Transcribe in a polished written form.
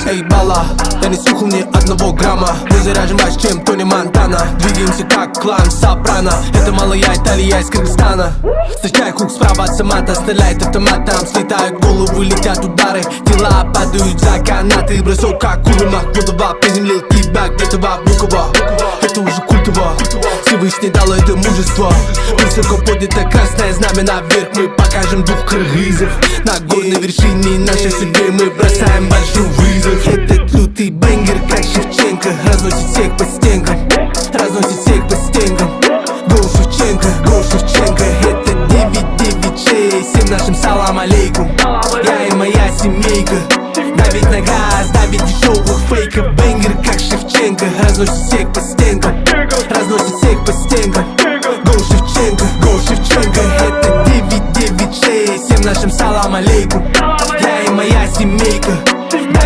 Эй, бала, я не снюхал ни одного грамма. Мы заряжен больше, чем Тони Монтана. Двигаемся как клан Сопрано. Это малая Италия из Кыргызстана. Встречай круг справа от Самата. Стреляет автоматом, слетают головы, летят удары. Тела падают за канаты. Бросок как Кула Махмудова. Приземлил тебя где-то во Внуково. Это уже культово. Всевышний дал это мужество. Высоко поднято красное знамя наверх. Мы покажем дух кыргызов. На горной вершине нашей судьбы мы бросаем большой вызов. Этот лютый бенгер, как Шевченко, разносит всех по стенкам. Разносит всех по стенкам. Гоу Шевченко, гоу Шевченко. Это 996, нашим салам алейкум. Я и моя семейка. Давить на газ, давить дешевых фейков. Бенгер, как Шевченко, разносит всех по стенкам.